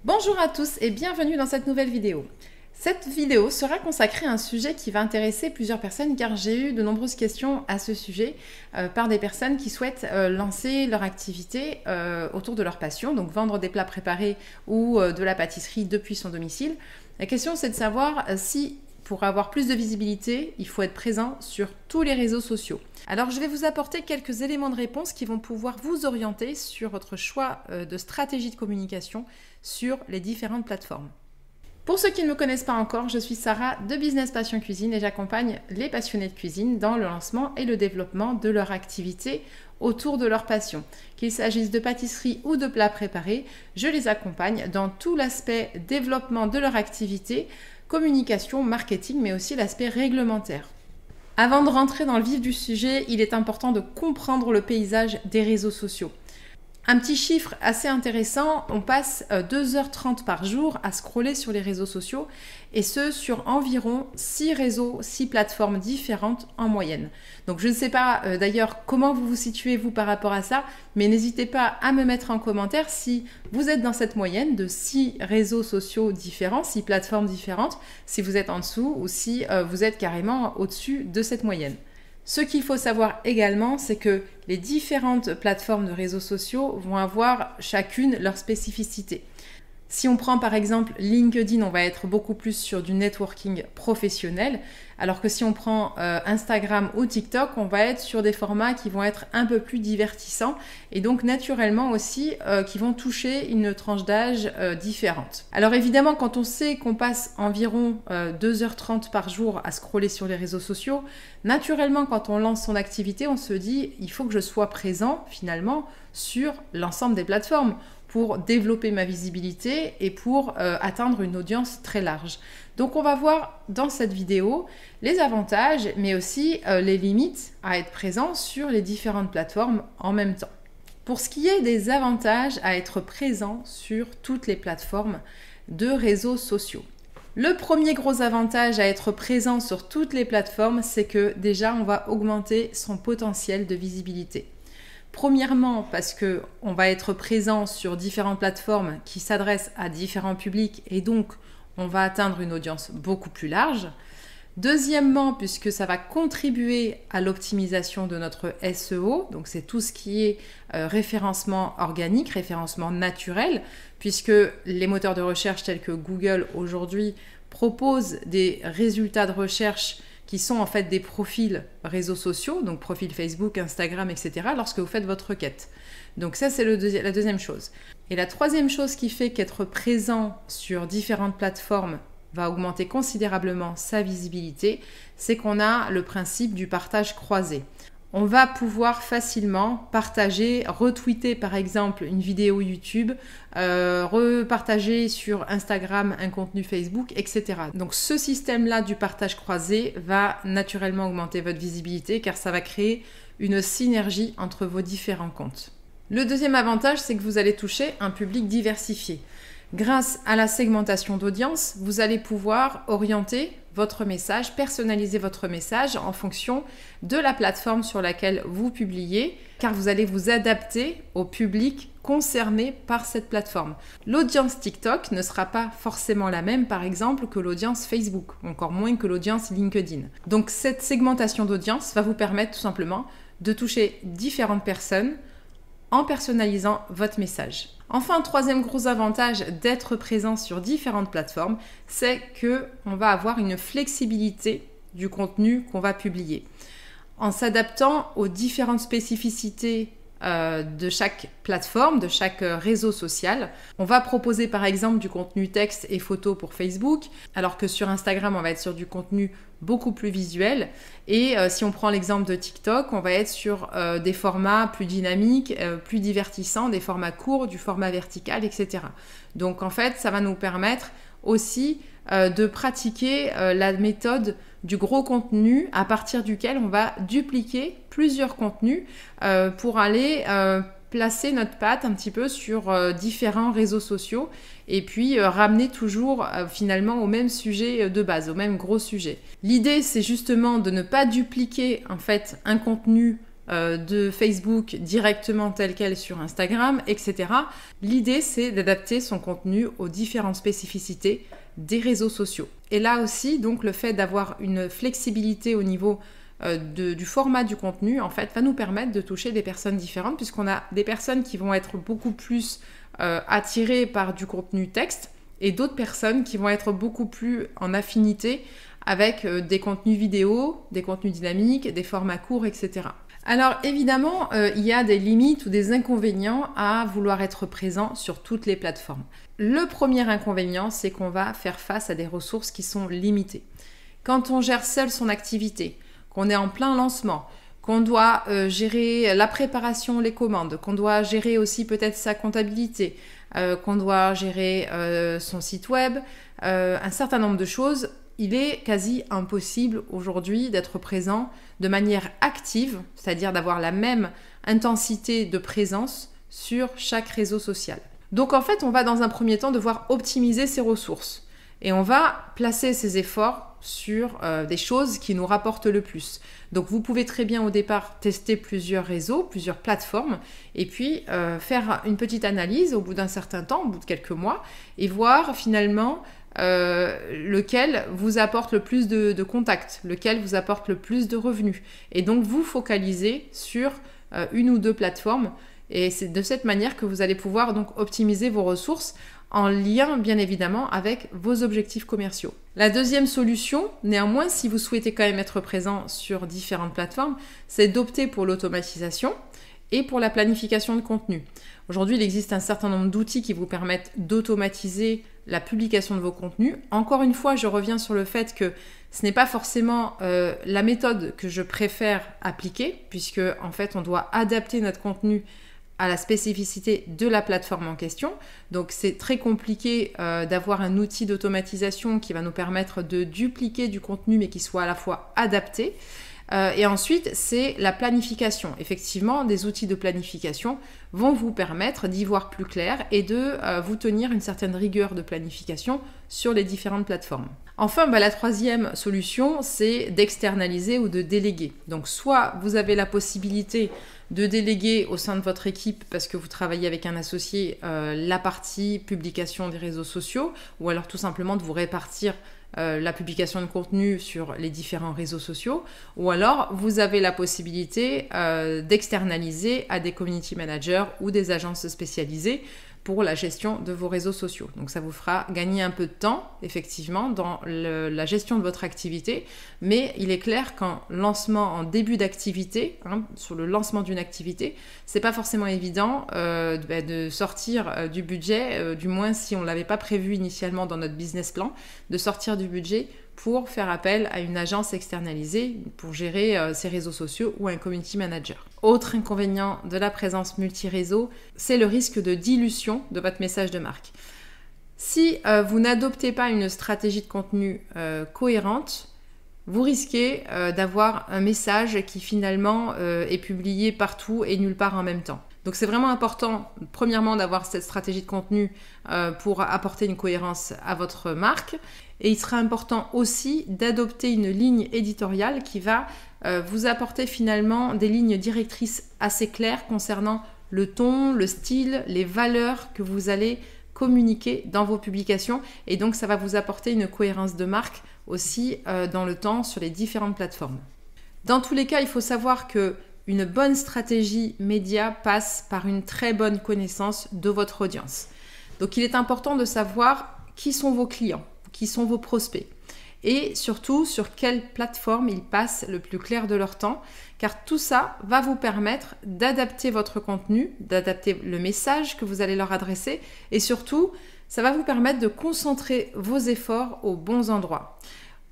Bonjour à tous et bienvenue dans cette nouvelle vidéo. Cette vidéo sera consacrée à un sujet qui va intéresser plusieurs personnes car j'ai eu de nombreuses questions à ce sujet par des personnes qui souhaitent lancer leur activité autour de leur passion, donc vendre des plats préparés ou de la pâtisserie depuis son domicile. La question c'est de savoir si pour avoir plus de visibilité, il faut être présent sur tous les réseaux sociaux. Alors je vais vous apporter quelques éléments de réponse qui vont pouvoir vous orienter sur votre choix de stratégie de communication sur les différentes plateformes. Pour ceux qui ne me connaissent pas encore, je suis Sarah de Business Passion Cuisine et j'accompagne les passionnés de cuisine dans le lancement et le développement de leur activité autour de leur passion. Qu'il s'agisse de pâtisserie ou de plats préparés, je les accompagne dans tout l'aspect développement de leur activité, communication, marketing, mais aussi l'aspect réglementaire. Avant de rentrer dans le vif du sujet, il est important de comprendre le paysage des réseaux sociaux. Un petit chiffre assez intéressant, on passe 2h30 par jour à scroller sur les réseaux sociaux et ce sur environ 6 réseaux, 6 plateformes différentes en moyenne. Donc je ne sais pas d'ailleurs comment vous vous situez vous par rapport à ça, mais n'hésitez pas à me mettre en commentaire si vous êtes dans cette moyenne de 6 réseaux sociaux différents, 6 plateformes différentes, si vous êtes en dessous ou si vous êtes carrément au-dessus de cette moyenne. Ce qu'il faut savoir également, c'est que les différentes plateformes de réseaux sociaux vont avoir chacune leur spécificité. Si on prend par exemple LinkedIn, on va être beaucoup plus sur du networking professionnel, alors que si on prend Instagram ou TikTok, on va être sur des formats qui vont être un peu plus divertissants et donc naturellement aussi qui vont toucher une tranche d'âge différente. Alors évidemment, quand on sait qu'on passe environ 2h30 par jour à scroller sur les réseaux sociaux, naturellement quand on lance son activité, on se dit il faut que je sois présent finalement sur l'ensemble des plateformes pour développer ma visibilité et pour atteindre une audience très large. Donc on va voir dans cette vidéo les avantages mais aussi les limites à être présent sur les différentes plateformes en même temps. Pour ce qui est des avantages à être présent sur toutes les plateformes de réseaux sociaux. Le premier gros avantage à être présent sur toutes les plateformes, c'est que déjà on va augmenter son potentiel de visibilité. Premièrement, parce qu'on va être présent sur différentes plateformes qui s'adressent à différents publics et donc on va atteindre une audience beaucoup plus large. Deuxièmement, puisque ça va contribuer à l'optimisation de notre SEO, donc c'est tout ce qui est référencement organique, référencement naturel, puisque les moteurs de recherche tels que Google aujourd'hui proposent des résultats de recherche qui sont en fait des profils réseaux sociaux, donc profil Facebook, Instagram, etc., lorsque vous faites votre requête. Donc ça, c'est la deuxième chose. Et la troisième chose qui fait qu'être présent sur différentes plateformes va augmenter considérablement sa visibilité, c'est qu'on a le principe du partage croisé. On va pouvoir facilement partager, retweeter par exemple une vidéo YouTube, repartager sur Instagram un contenu Facebook, etc. Donc ce système-là du partage croisé va naturellement augmenter votre visibilité car ça va créer une synergie entre vos différents comptes. Le deuxième avantage, c'est que vous allez toucher un public diversifié. Grâce à la segmentation d'audience, vous allez pouvoir orienter votre message, personnaliser votre message en fonction de la plateforme sur laquelle vous publiez, car vous allez vous adapter au public concerné par cette plateforme. L'audience TikTok ne sera pas forcément la même, par exemple, que l'audience Facebook, encore moins que l'audience LinkedIn. Donc cette segmentation d'audience va vous permettre tout simplement de toucher différentes personnes en personnalisant votre message. Enfin, troisième gros avantage d'être présent sur différentes plateformes, c'est qu'on va avoir une flexibilité du contenu qu'on va publier. En s'adaptant aux différentes spécificités de chaque plateforme, de chaque réseau social. On va proposer par exemple du contenu texte et photo pour Facebook, alors que sur Instagram, on va être sur du contenu beaucoup plus visuel. Et si on prend l'exemple de TikTok, on va être sur des formats plus dynamiques, plus divertissants, des formats courts, du format vertical, etc. Donc en fait, ça va nous permettre aussi de pratiquer la méthode du gros contenu à partir duquel on va dupliquer plusieurs contenus pour aller placer notre patte un petit peu sur différents réseaux sociaux et puis ramener toujours finalement au même sujet de base, au même gros sujet. L'idée, c'est justement de ne pas dupliquer en fait un contenu de Facebook directement tel quel sur Instagram, etc. L'idée, c'est d'adapter son contenu aux différentes spécificités des réseaux sociaux. Et là aussi, donc, le fait d'avoir une flexibilité au niveau du format du contenu, en fait, va nous permettre de toucher des personnes différentes, puisqu'on a des personnes qui vont être beaucoup plus attirées par du contenu texte, et d'autres personnes qui vont être beaucoup plus en affinité avec des contenus vidéo, des contenus dynamiques, des formats courts, etc. Alors évidemment, il y a des limites ou des inconvénients à vouloir être présent sur toutes les plateformes. Le premier inconvénient, c'est qu'on va faire face à des ressources qui sont limitées. Quand on gère seul son activité, qu'on est en plein lancement, qu'on doit gérer la préparation, les commandes, qu'on doit gérer aussi peut-être sa comptabilité, qu'on doit gérer son site web, un certain nombre de choses, il est quasi impossible aujourd'hui d'être présent de manière active, c'est-à-dire d'avoir la même intensité de présence sur chaque réseau social. Donc en fait, on va dans un premier temps devoir optimiser ses ressources et on va placer ses efforts sur des choses qui nous rapportent le plus. Donc vous pouvez très bien au départ tester plusieurs réseaux, plusieurs plateformes et puis faire une petite analyse au bout d'un certain temps, au bout de quelques mois et voir finalement lequel vous apporte le plus de contacts, lequel vous apporte le plus de revenus. Et donc vous focalisez sur une ou deux plateformes et c'est de cette manière que vous allez pouvoir donc optimiser vos ressources en lien bien évidemment avec vos objectifs commerciaux. La deuxième solution, néanmoins, si vous souhaitez quand même être présent sur différentes plateformes, c'est d'opter pour l'automatisation et pour la planification de contenu. Aujourd'hui, il existe un certain nombre d'outils qui vous permettent d'automatiser la publication de vos contenus. Encore une fois, je reviens sur le fait que ce n'est pas forcément la méthode que je préfère appliquer, puisque en fait, on doit adapter notre contenu à la spécificité de la plateforme en question. Donc c'est très compliqué d'avoir un outil d'automatisation qui va nous permettre de dupliquer du contenu mais qui soit à la fois adapté. Et ensuite, c'est la planification. Effectivement, des outils de planification vont vous permettre d'y voir plus clair et de vous tenir une certaine rigueur de planification sur les différentes plateformes. Enfin, la troisième solution, c'est d'externaliser ou de déléguer. Donc, soit vous avez la possibilité de déléguer au sein de votre équipe parce que vous travaillez avec un associé la partie publication des réseaux sociaux, ou alors tout simplement de vous répartir la publication de contenu sur les différents réseaux sociaux, ou alors vous avez la possibilité d'externaliser à des community managers ou des agences spécialisées pour la gestion de vos réseaux sociaux. Donc ça vous fera gagner un peu de temps, effectivement, dans la gestion de votre activité, mais il est clair qu'en lancement, en début d'activité, sur le lancement d'une activité, c'est pas forcément évident de sortir du budget, du moins si on l'avait pas prévu initialement dans notre business plan, de sortir du budget pour faire appel à une agence externalisée pour gérer ses réseaux sociaux ou un community manager. Autre inconvénient de la présence multi-réseau, c'est le risque de dilution de votre message de marque. Si vous n'adoptez pas une stratégie de contenu cohérente, vous risquez d'avoir un message qui finalement est publié partout et nulle part en même temps. Donc c'est vraiment important, premièrement, d'avoir cette stratégie de contenu pour apporter une cohérence à votre marque. Et il sera important aussi d'adopter une ligne éditoriale qui va vous apporter finalement des lignes directrices assez claires concernant le ton, le style, les valeurs que vous allez communiquer dans vos publications. Et donc ça va vous apporter une cohérence de marque aussi dans le temps sur les différentes plateformes. Dans tous les cas, il faut savoir que une bonne stratégie média passe par une très bonne connaissance de votre audience. Donc il est important de savoir qui sont vos clients, qui sont vos prospects et surtout sur quelle plateforme ils passent le plus clair de leur temps, car tout ça va vous permettre d'adapter votre contenu, d'adapter le message que vous allez leur adresser et surtout, ça va vous permettre de concentrer vos efforts aux bons endroits.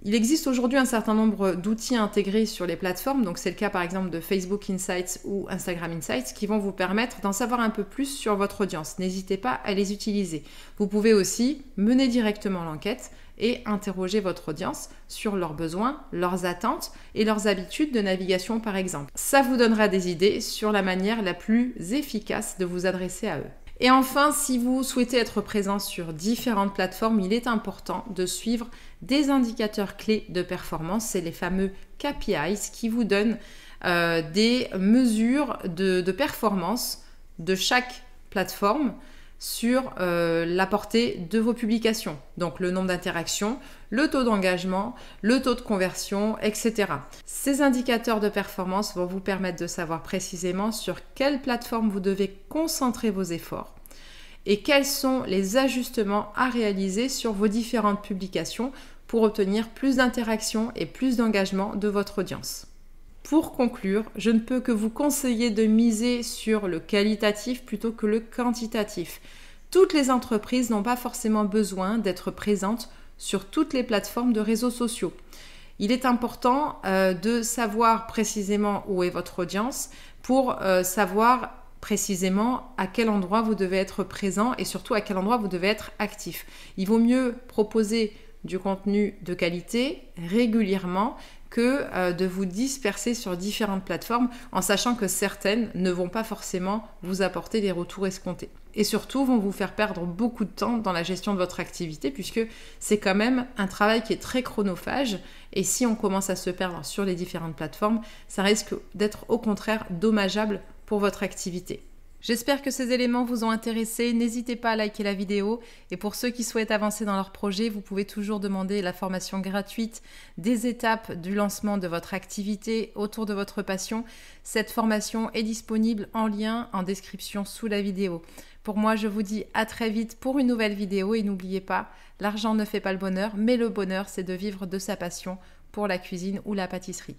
Il existe aujourd'hui un certain nombre d'outils intégrés sur les plateformes, donc c'est le cas par exemple de Facebook Insights ou Instagram Insights qui vont vous permettre d'en savoir un peu plus sur votre audience. N'hésitez pas à les utiliser. Vous pouvez aussi mener directement l'enquête et interroger votre audience sur leurs besoins, leurs attentes et leurs habitudes de navigation par exemple. Ça vous donnera des idées sur la manière la plus efficace de vous adresser à eux. Et enfin, si vous souhaitez être présent sur différentes plateformes, il est important de suivre des indicateurs clés de performance. C'est les fameux KPIs qui vous donnent des mesures de performance de chaque plateforme sur la portée de vos publications. Donc le nombre d'interactions, le taux d'engagement, le taux de conversion, etc. Ces indicateurs de performance vont vous permettre de savoir précisément sur quelle plateforme vous devez concentrer vos efforts et quels sont les ajustements à réaliser sur vos différentes publications pour obtenir plus d'interactions et plus d'engagement de votre audience. Pour conclure, je ne peux que vous conseiller de miser sur le qualitatif plutôt que le quantitatif. Toutes les entreprises n'ont pas forcément besoin d'être présentes sur toutes les plateformes de réseaux sociaux. Il est important de savoir précisément où est votre audience pour savoir précisément à quel endroit vous devez être présent et surtout à quel endroit vous devez être actif. Il vaut mieux proposer du contenu de qualité régulièrement que de vous disperser sur différentes plateformes en sachant que certaines ne vont pas forcément vous apporter les retours escomptés. Et surtout vont vous faire perdre beaucoup de temps dans la gestion de votre activité puisque c'est quand même un travail qui est très chronophage et si on commence à se perdre sur les différentes plateformes, ça risque d'être au contraire dommageable pour votre activité. J'espère que ces éléments vous ont intéressé. N'hésitez pas à liker la vidéo. Et pour ceux qui souhaitent avancer dans leur projet, vous pouvez toujours demander la formation gratuite des étapes du lancement de votre activité autour de votre passion. Cette formation est disponible en lien en description sous la vidéo. Pour moi, je vous dis à très vite pour une nouvelle vidéo. Et n'oubliez pas, l'argent ne fait pas le bonheur, mais le bonheur, c'est de vivre de sa passion pour la cuisine ou la pâtisserie.